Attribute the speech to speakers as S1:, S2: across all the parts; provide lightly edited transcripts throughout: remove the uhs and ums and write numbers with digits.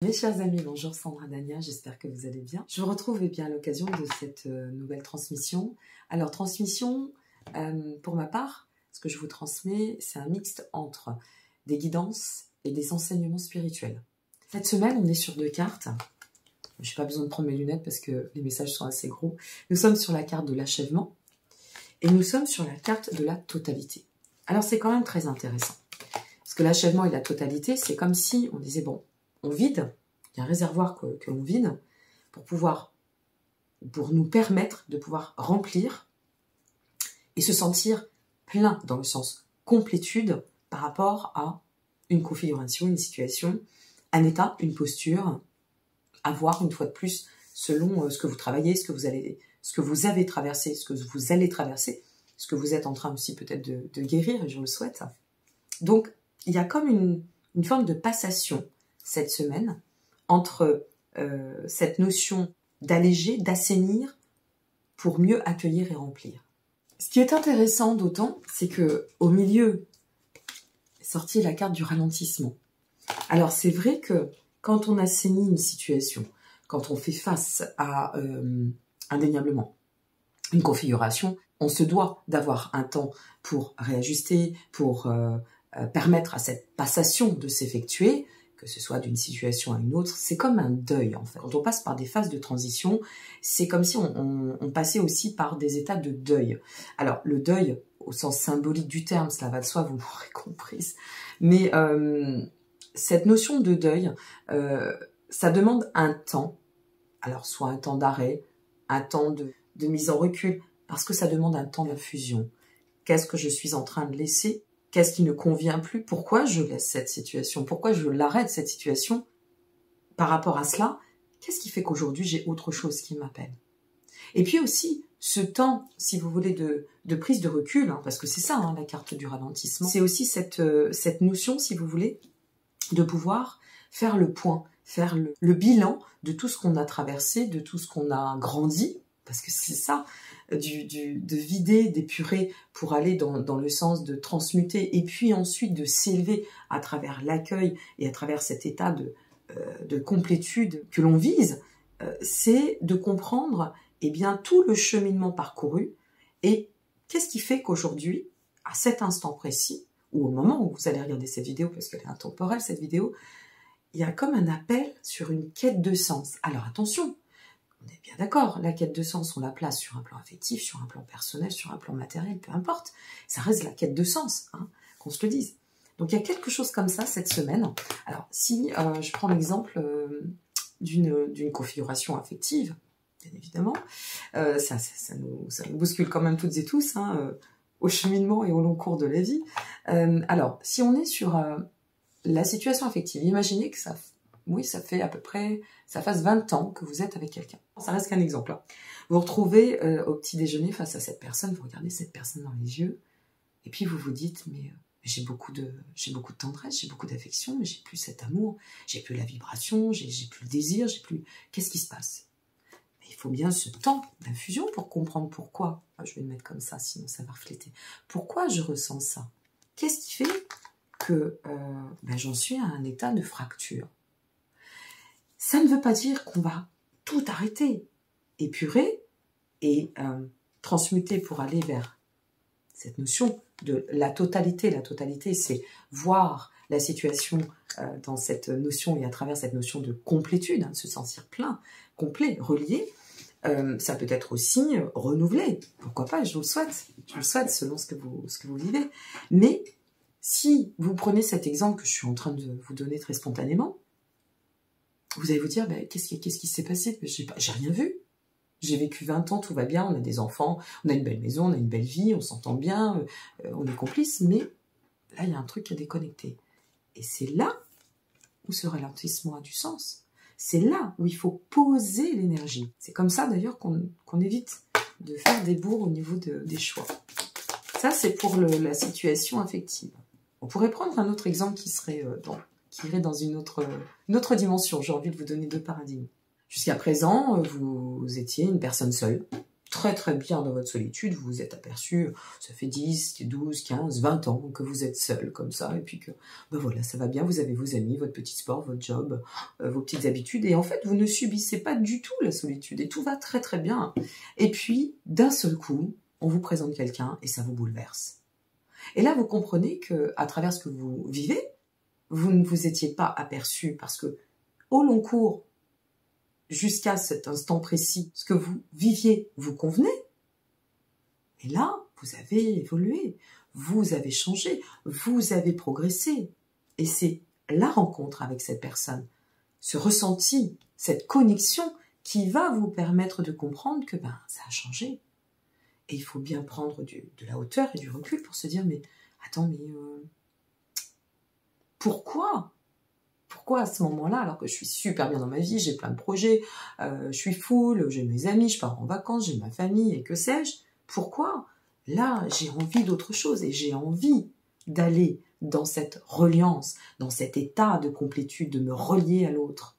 S1: Mes chers amis, bonjour Sandra Dania, j'espère que vous allez bien. Je vous retrouve à l'occasion de cette nouvelle transmission. Alors transmission, pour ma part, ce que je vous transmets, c'est un mixte entre des guidances et des enseignements spirituels. Cette semaine, on est sur 2 cartes. Je n'ai pas besoin de prendre mes lunettes parce que les messages sont assez gros. Nous sommes sur la carte de l'achèvement et nous sommes sur la carte de la totalité. Alors c'est quand même très intéressant. Parce que l'achèvement et la totalité, c'est comme si on disait, bon, on vide, il y a un réservoir que l'on vide pour nous permettre de pouvoir remplir et se sentir plein dans le sens complétude par rapport à une configuration, une situation, un état, une posture, à voir une fois de plus selon ce que vous travaillez, ce que vous avez traversé, ce que vous allez traverser, ce que vous êtes en train aussi peut-être de guérir, et je vous le souhaite. Donc, il y a comme une forme de passation cette semaine entre cette notion d'alléger, d'assainir pour mieux accueillir et remplir. Ce qui est intéressant d'autant, c'est que au milieu est sortie la carte du ralentissement. Alors c'est vrai que quand on assainit une situation, quand on fait face à indéniablement une configuration, on se doit d'avoir un temps pour réajuster, pour permettre à cette passation de s'effectuer, que ce soit d'une situation à une autre. C'est comme un deuil en fait. Quand on passe par des phases de transition, c'est comme si on passait aussi par des états de deuil. Alors le deuil, au sens symbolique du terme, cela va de soi, vous l'aurez comprise, mais cette notion de deuil, ça demande un temps, alors soit un temps d'arrêt, un temps de mise en recul, parce que ça demande un temps d'infusion. Qu'est-ce que je suis en train de laisser ? Qu'est-ce qui ne convient plus? Pourquoi je laisse cette situation? Pourquoi je l'arrête cette situation? Par rapport à cela, qu'est-ce qui fait qu'aujourd'hui j'ai autre chose qui m'appelle? Et puis aussi, ce temps, si vous voulez, de prise de recul, hein, parce que c'est ça hein, la carte du ralentissement, c'est aussi cette notion, si vous voulez, de pouvoir faire le point, faire le bilan de tout ce qu'on a traversé, de tout ce qu'on a grandi, parce que c'est ça, de vider, d'épurer pour aller dans le sens de transmuter et puis ensuite de s'élever à travers l'accueil et à travers cet état de complétude que l'on vise, c'est de comprendre eh bien, tout le cheminement parcouru et qu'est-ce qui fait qu'aujourd'hui, à cet instant précis, ou au moment où vous allez regarder cette vidéo, parce qu'elle est intemporelle cette vidéo, il y a comme un appel sur une quête de sens. Alors attention, on est bien d'accord, la quête de sens, on la place sur un plan affectif, sur un plan personnel, sur un plan matériel, peu importe. Ça reste la quête de sens, hein, qu'on se le dise. Donc il y a quelque chose comme ça cette semaine. Alors si je prends l'exemple d'une configuration affective, bien évidemment, ça nous bouscule quand même toutes et tous, hein, au cheminement et au long cours de la vie. Alors, si on est sur la situation affective, imaginez que ça fait à peu près, ça fasse 20 ans que vous êtes avec quelqu'un. Ça reste qu'un exemple. Hein. Vous vous retrouvez au petit déjeuner face à cette personne, vous regardez cette personne dans les yeux, et puis vous vous dites, mais j'ai beaucoup de tendresse, j'ai beaucoup d'affection, mais j'ai plus cet amour, j'ai plus la vibration, j'ai plus le désir, j'ai plus... Qu'est-ce qui se passe? Il faut bien ce temps d'infusion pour comprendre pourquoi. Je vais le mettre comme ça, sinon ça va refléter. Pourquoi je ressens ça? Qu'est-ce qui fait que j'en suis à un état de fracture? Ça ne veut pas dire qu'on va tout arrêter, épurer et transmuter pour aller vers cette notion de la totalité. La totalité, c'est voir la situation dans cette notion et à travers cette notion de complétude, hein, de se sentir plein, complet, relié. Ça peut être aussi renouvelé. Pourquoi pas, je vous le souhaite. Je vous le souhaite selon ce que vous vivez. Mais si vous prenez cet exemple que je suis en train de vous donner très spontanément, vous allez vous dire, qu'est-ce qui s'est passé? J'ai rien vu. J'ai vécu 20 ans, tout va bien, on a des enfants, on a une belle maison, on a une belle vie, on s'entend bien, on est complices, mais là, il y a un truc qui est déconnecté. Et c'est là où ce ralentissement a du sens. C'est là où il faut poser l'énergie. C'est comme ça d'ailleurs qu'on évite de faire des bourres au niveau des choix. Ça, c'est pour la situation affective. On pourrait prendre un autre exemple qui irait dans une autre dimension. J'ai envie de vous donner 2 paradigmes. Jusqu'à présent, vous étiez une personne seule, très très bien dans votre solitude, vous vous êtes aperçu, ça fait 10, 12, 15, 20 ans que vous êtes seul comme ça, et puis que ben voilà, ça va bien, vous avez vos amis, votre petit sport, votre job, vos petites habitudes, et en fait vous ne subissez pas du tout la solitude, et tout va très très bien. Et puis d'un seul coup, on vous présente quelqu'un et ça vous bouleverse. Et là vous comprenez que à travers ce que vous vivez, vous ne vous étiez pas aperçu parce que au long cours, jusqu'à cet instant précis, ce que vous viviez vous convenait. Et là, vous avez évolué, vous avez changé, vous avez progressé. Et c'est la rencontre avec cette personne, ce ressenti, cette connexion qui va vous permettre de comprendre que ça a changé. Et il faut bien prendre de la hauteur et du recul pour se dire, mais attends, mais pourquoi ? Pourquoi à ce moment-là, alors que je suis super bien dans ma vie, j'ai plein de projets, je suis full, j'ai mes amis, je pars en vacances, j'ai ma famille et que sais-je, pourquoi là j'ai envie d'autre chose et j'ai envie d'aller dans cette reliance, dans cet état de complétude, de me relier à l'autre.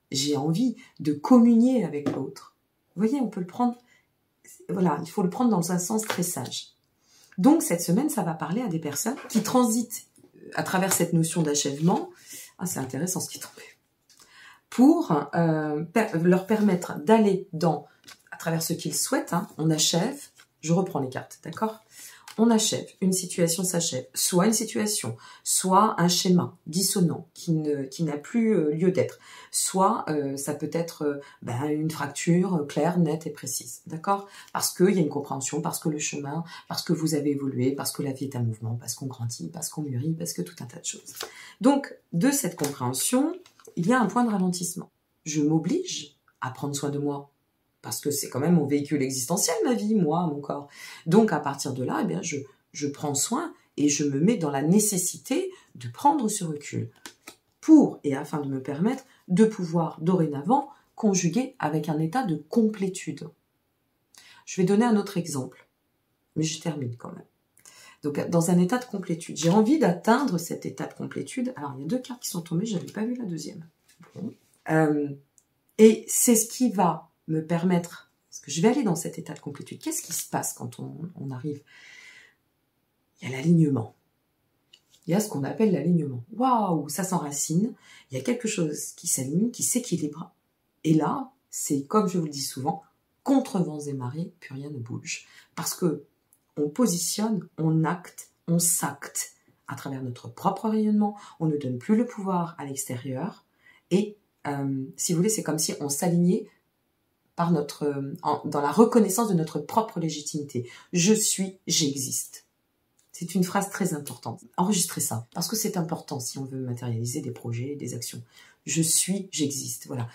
S1: J'ai envie de communier avec l'autre. Vous voyez, on peut le prendre, voilà, il faut le prendre dans un sens très sage. Donc cette semaine, ça va parler à des personnes qui transitent à travers cette notion d'achèvement. Ah, c'est intéressant ce qui est tombé. Pour leur permettre d'aller à travers ce qu'ils souhaitent, on achève, je reprends les cartes, d'accord ? On achève, une situation s'achève, soit une situation, soit un schéma dissonant qui n'a plus lieu d'être, soit ça peut être une fracture claire, nette et précise, d'accord ? Parce qu'il y a une compréhension, parce que le chemin, parce que vous avez évolué, parce que la vie est un mouvement, parce qu'on grandit, parce qu'on mûrit, parce que tout un tas de choses. Donc, de cette compréhension, il y a un point de ralentissement. Je m'oblige à prendre soin de moi, parce que c'est quand même mon véhicule existentiel, ma vie, moi, mon corps. Donc, à partir de là, je prends soin et je me mets dans la nécessité de prendre ce recul pour et afin de me permettre de pouvoir, dorénavant, conjuguer avec un état de complétude. Je vais donner un autre exemple, mais je termine quand même. Donc, dans un état de complétude, j'ai envie d'atteindre cet état de complétude. Alors, il y a 2 cartes qui sont tombées, je n'avais pas vu la deuxième. Bon. Et c'est ce qui va me permettre, parce que je vais aller dans cet état de complétude. Qu'est-ce qui se passe quand on arrive ? Il y a l'alignement. Il y a ce qu'on appelle l'alignement. Waouh, ça s'enracine. Il y a quelque chose qui s'aligne, qui s'équilibre. Et là, c'est comme je vous le dis souvent, contre vents et marées, plus rien ne bouge. Parce que on positionne, on acte, on s'acte à travers notre propre rayonnement. On ne donne plus le pouvoir à l'extérieur. Et si vous voulez, c'est comme si on s'alignait par dans la reconnaissance de notre propre légitimité. Je suis, j'existe. C'est une phrase très importante. Enregistrez ça, parce que c'est important si on veut matérialiser des projets, des actions. Je suis, j'existe. Voilà.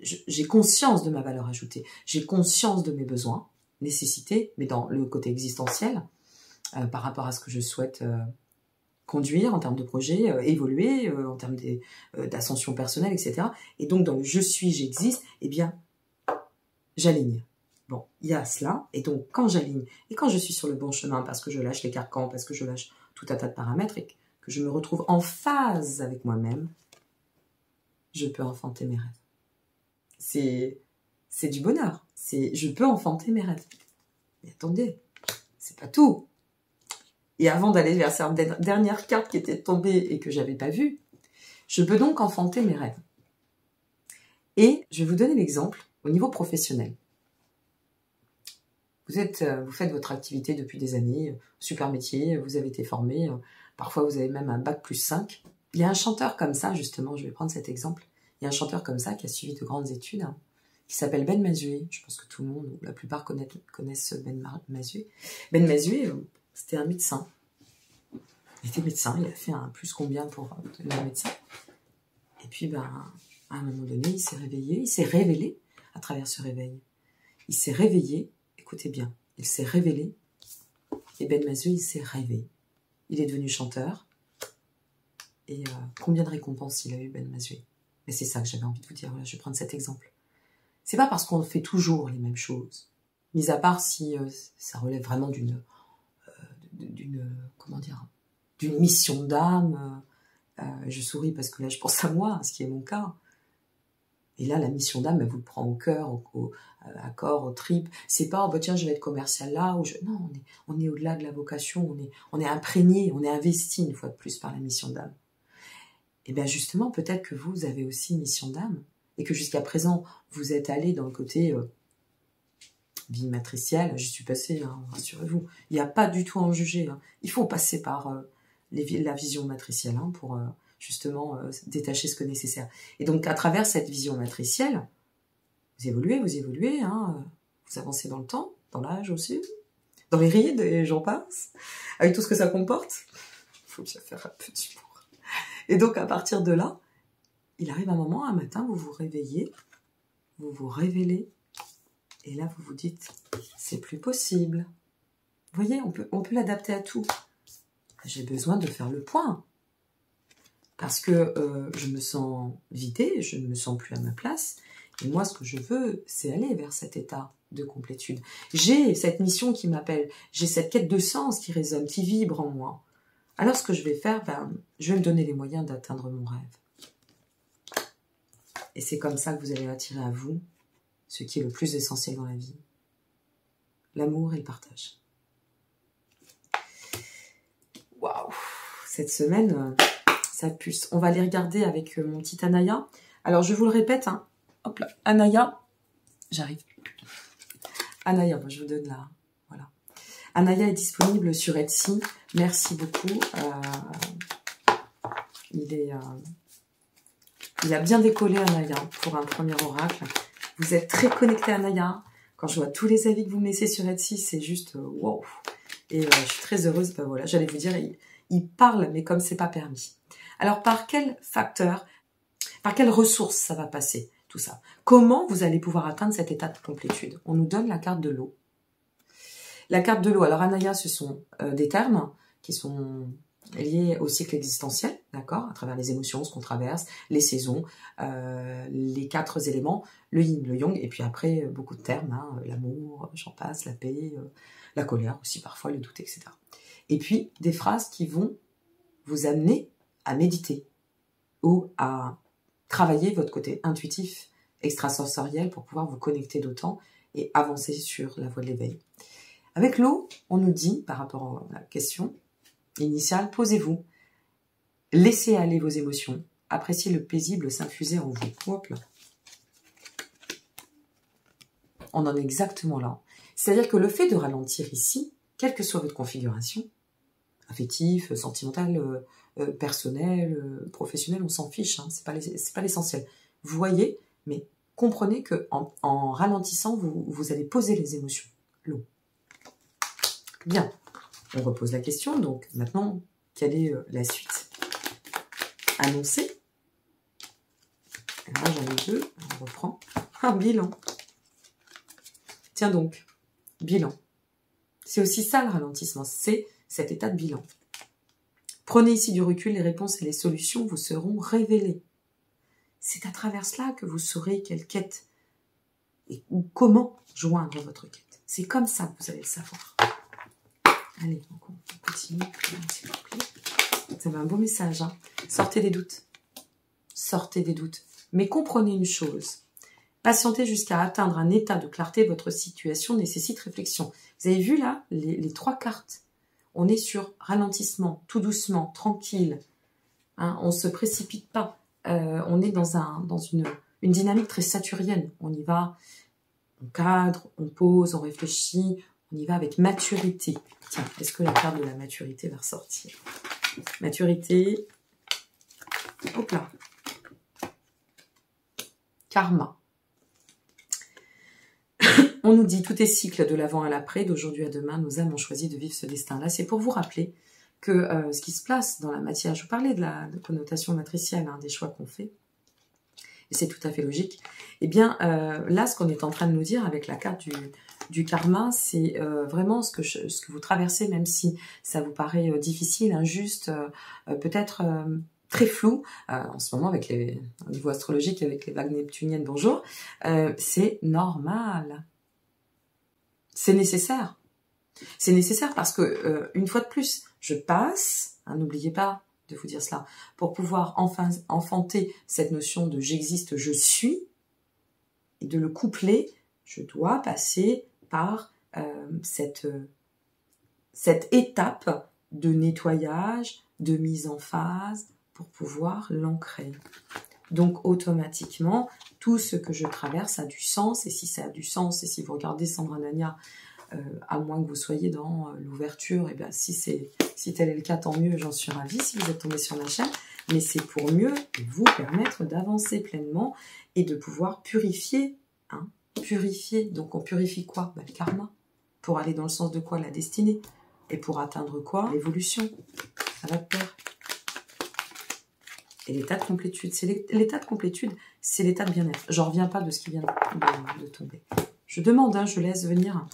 S1: J'ai conscience de ma valeur ajoutée. J'ai conscience de mes besoins, nécessités, mais dans le côté existentiel, par rapport à ce que je souhaite conduire en termes de projet, évoluer en termes d'ascension personnelle, etc. Et donc, dans le « je suis, j'existe », eh bien, j'aligne. Bon, il y a cela, et donc quand j'aligne, et quand je suis sur le bon chemin, parce que je lâche les carcans, parce que je lâche tout un tas de paramètres, et que je me retrouve en phase avec moi-même, je peux enfanter mes rêves. C'est du bonheur, je peux enfanter mes rêves. Mais attendez, c'est pas tout. Et avant d'aller vers cette dernière carte qui était tombée et que j'avais pas vue, je peux donc enfanter mes rêves. Et je vais vous donner l'exemple au niveau professionnel. Vous faites votre activité depuis des années, super métier, vous avez été formé, parfois vous avez même un bac+5. Il y a un chanteur comme ça, justement, je vais prendre cet exemple. Il y a un chanteur comme ça qui a suivi de grandes études, qui s'appelle Ben Mazué. Je pense que tout le monde, ou la plupart connaissent Ben Mazué. Ben Mazué, c'était un médecin. Il était médecin, il a fait un plus combien pour devenir médecin. Et puis, à un moment donné, il s'est réveillé, il s'est révélé à travers ce réveil. Il s'est réveillé. Écoutez bien, il s'est révélé, et Ben Mazué, il s'est rêvé. Il est devenu chanteur, et combien de récompenses il a eu, Ben Mazué. Mais c'est ça que j'avais envie de vous dire, voilà, je vais prendre cet exemple. C'est pas parce qu'on fait toujours les mêmes choses, mis à part si ça relève vraiment d'une mission d'âme. Je souris parce que là, je pense à moi, ce qui est mon cas. Et là, la mission d'âme, elle vous le prend au cœur, à corps, aux tripes. C'est pas, oh, bah, tiens, je vais être commercial là. Non, on est au-delà de la vocation. On est imprégné, on est investi une fois de plus par la mission d'âme. Et bien justement, peut-être que vous avez aussi une mission d'âme. Et que jusqu'à présent, vous êtes allé dans le côté vie matricielle. J'y suis passée, hein, rassurez-vous. Il n'y a pas du tout à en juger. Hein. Il faut passer par la vision matricielle hein, pour justement détacher ce que nécessaire. Et donc, à travers cette vision matricielle, vous évoluez, hein, vous avancez dans le temps, dans l'âge aussi, dans les rides, et j'en passe, avec tout ce que ça comporte. Il faut bien faire un peu d'humour. Et donc, à partir de là, il arrive un moment, un matin, vous vous réveillez, vous vous révélez, et là, vous vous dites, c'est plus possible. Vous voyez, on peut l'adapter à tout. J'ai besoin de faire le point. Parce que je me sens vidée, je ne me sens plus à ma place. Et moi, ce que je veux, c'est aller vers cet état de complétude. J'ai cette mission qui m'appelle, j'ai cette quête de sens qui résonne, qui vibre en moi. Alors, ce que je vais faire, je vais me donner les moyens d'atteindre mon rêve. Et c'est comme ça que vous allez attirer à vous ce qui est le plus essentiel dans la vie. L'amour et le partage. Waouh! Cette semaine, ça pulse. On va aller regarder avec mon petit Anaya. Alors, je vous le répète, hein. Hop là, Anaya, j'arrive. Anaya, moi, je vous donne là. Voilà. Anaya est disponible sur Etsy. Merci beaucoup. Il a bien décollé, Anaya, pour un premier oracle. Vous êtes très connecté, Anaya. Quand je vois tous les avis que vous me laissez sur Etsy, c'est juste wow. Et je suis très heureuse. Ben voilà, j'allais vous dire, il parle, mais comme c'est pas permis. Alors, par quel facteur, par quelle ressource ça va passer, tout ça? Comment vous allez pouvoir atteindre cet état de complétude? On nous donne la carte de l'eau. La carte de l'eau, alors Anaya, ce sont des termes qui sont liés au cycle existentiel, d'accord, à travers les émotions, ce qu'on traverse, les saisons, les 4 éléments, le yin, le yang, et puis après, beaucoup de termes, hein, l'amour, j'en passe, la paix, la colère aussi parfois, le doute, etc. Et puis, des phrases qui vont vous amener à méditer ou à travailler votre côté intuitif, extrasensoriel pour pouvoir vous connecter d'autant et avancer sur la voie de l'éveil. Avec l'eau, on nous dit, par rapport à la question initiale, posez-vous, laissez aller vos émotions, appréciez le paisible s'infuser en vous. Hop là. On en est exactement là. C'est-à-dire que le fait de ralentir ici, quelle que soit votre configuration, affectif, sentimental, personnel, professionnel, on s'en fiche, hein, c'est pas l'essentiel. Vous voyez, mais comprenez que en ralentissant, vous allez poser les émotions, l'eau. Bien, on repose la question, donc maintenant, quelle est la suite annoncée? Là, j'en ai 2, on reprend. Un bilan. Tiens donc, bilan. C'est aussi ça le ralentissement, c'est cet état de bilan. Prenez ici du recul, les réponses et les solutions vous seront révélées. C'est à travers cela que vous saurez quelle quête ou comment joindre votre quête. C'est comme ça que vous allez le savoir. Allez, donc on continue. Ça va un beau message. Hein. Sortez des doutes. Sortez des doutes. Mais comprenez une chose. Patienter jusqu'à atteindre un état de clarté de votre situation nécessite réflexion. Vous avez vu là, les 3 cartes. On est sur ralentissement, tout doucement, tranquille. Hein, on ne se précipite pas. On est dans une dynamique très saturnienne. On y va, on cadre, on pose, on réfléchit, on y va avec maturité. Tiens, est-ce que la carte de la maturité va ressortir? Maturité. Hop là. Karma. On nous dit, tout est cycle de l'avant à l'après, d'aujourd'hui à demain, nos âmes ont choisi de vivre ce destin-là. C'est pour vous rappeler que ce qui se place dans la matière, je vous parlais de la connotation matricielle, hein, des choix qu'on fait, et c'est tout à fait logique, eh bien là, ce qu'on est en train de nous dire avec la carte du karma, c'est vraiment ce que vous traversez, même si ça vous paraît difficile, injuste, peut-être très flou, en ce moment avec au niveau astrologique, avec les vagues neptuniennes, bonjour, c'est normal. C'est nécessaire. C'est nécessaire parce que, une fois de plus, je passe, hein, n'oubliez pas de vous dire cela, pour pouvoir enfin enfanter cette notion de j'existe, je suis, et de le coupler, je dois passer par cette étape de nettoyage, de mise en phase pour pouvoir l'ancrer. Donc automatiquement, tout ce que je traverse a du sens, et si ça a du sens, et si vous regardez Sandra Nania, à moins que vous soyez dans l'ouverture, et bien si tel est le cas, tant mieux, j'en suis ravie si vous êtes tombé sur ma chaîne, mais c'est pour mieux vous permettre d'avancer pleinement et de pouvoir purifier, hein, purifier. Donc on purifie quoi? Le karma. Pour aller dans le sens de quoi? La destinée. Et pour atteindre quoi? L'évolution. Ça va de pair. Et l'état de complétude. L'état de complétude, c'est l'état de bien-être. J'en reviens pas de ce qui vient de tomber. Je demande, hein, je laisse venir.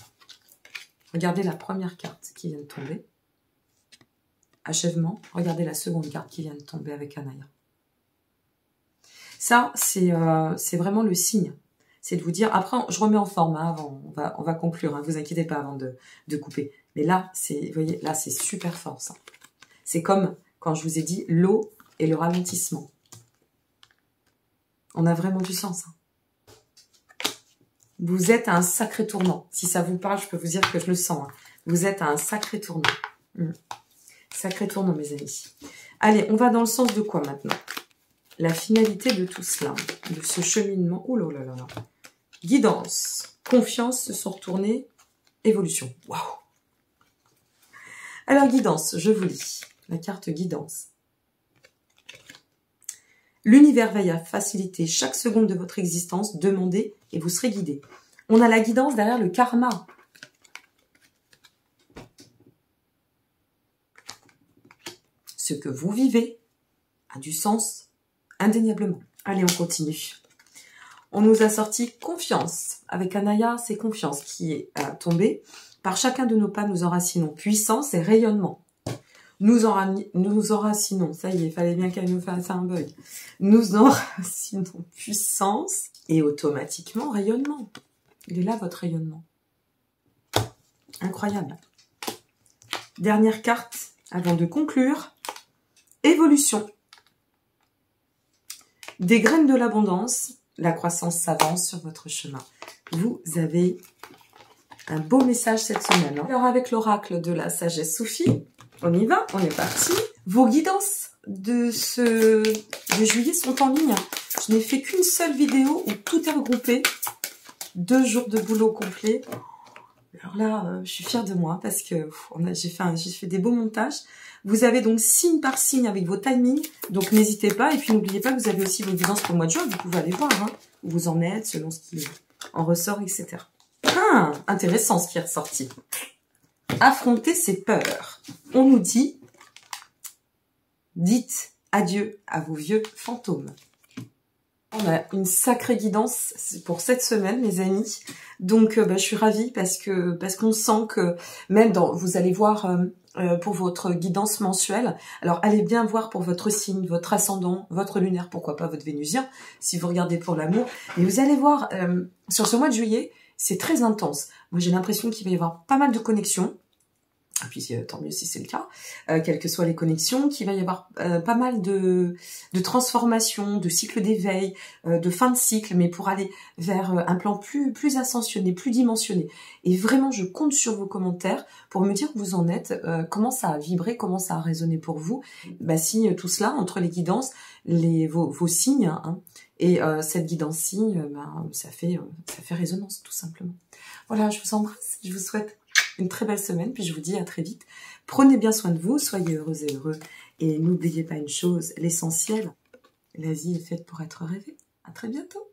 S1: Regardez la première carte qui vient de tomber. Achèvement. Regardez la seconde carte qui vient de tomber avec Anaya. Ça, c'est vraiment le signe. C'est de vous dire, après, je remets en forme, hein, avant, on va conclure, hein, vous inquiétez pas avant de couper. Mais là, vous voyez, là, c'est super fort, ça. C'est comme quand je vous ai dit l'eau et le ralentissement. On a vraiment du sens. Hein. Vous êtes à un sacré tournant. Si ça vous parle, je peux vous dire que je le sens. Hein. Vous êtes à un sacré tournant. Sacré tournant, mes amis. Allez, on va dans le sens de quoi maintenant? La finalité de tout cela, de ce cheminement. Oh là là là là. Guidance, confiance, se sont retournés, évolution. Waouh! Alors, guidance, je vous lis. La carte guidance. L'univers veille à faciliter chaque seconde de votre existence. Demandez et vous serez guidé. On a la guidance derrière le karma. Ce que vous vivez a du sens indéniablement. Allez, on continue. On nous a sorti confiance. Avec Anaya, c'est confiance qui est tombée. Par chacun de nos pas, nous enracinons puissance et rayonnement. Nous enracinons, ça y est, il fallait bien qu'elle nous fasse un bug. Nous enracinons puissance et automatiquement rayonnement. Il est là, votre rayonnement. Incroyable. Dernière carte, avant de conclure. Évolution. Des graines de l'abondance, la croissance s'avance sur votre chemin. Vous avez un beau message cette semaine. Hein. Alors avec l'oracle de la sagesse soufie, on y va, on est parti. Vos guidances de juillet sont en ligne. Je n'ai fait qu'une seule vidéo où tout est regroupé. 2 jours de boulot complet. Alors là, je suis fière de moi parce que j'ai fait des beaux montages. Vous avez donc signe par signe avec vos timings, donc n'hésitez pas. Et puis n'oubliez pas que vous avez aussi vos guidances pour le mois de juin, vous pouvez aller voir hein, où vous en êtes, selon ce qui en ressort, etc. Ah, intéressant ce qui est ressorti. Affronter ses peurs. On nous dit, dites adieu à vos vieux fantômes. On a une sacrée guidance pour cette semaine, mes amis. Donc, je suis ravie parce qu'on sent que même vous allez voir pour votre guidance mensuelle. Alors, allez bien voir pour votre signe, votre ascendant, votre lunaire, pourquoi pas votre vénusien, si vous regardez pour l'amour. Mais vous allez voir, sur ce mois de juillet, c'est très intense. Moi, j'ai l'impression qu'il va y avoir pas mal de connexions. Et puis tant mieux si c'est le cas, quelles que soient les connexions, qu'il va y avoir pas mal de transformations, de cycles d'éveil, de fin de cycle, mais pour aller vers un plan plus ascensionné, plus dimensionné. Et vraiment, je compte sur vos commentaires pour me dire où vous en êtes, comment ça a vibré, comment ça a résonné pour vous. Bah, si tout cela, entre les guidances, vos signes, hein, et cette guidance signe, ça fait résonance, tout simplement. Voilà, je vous embrasse, je vous souhaite une très belle semaine, puis je vous dis à très vite. Prenez bien soin de vous, soyez heureux et heureux. Et n'oubliez pas une chose, l'essentiel, la vie est faite pour être rêvée. À très bientôt.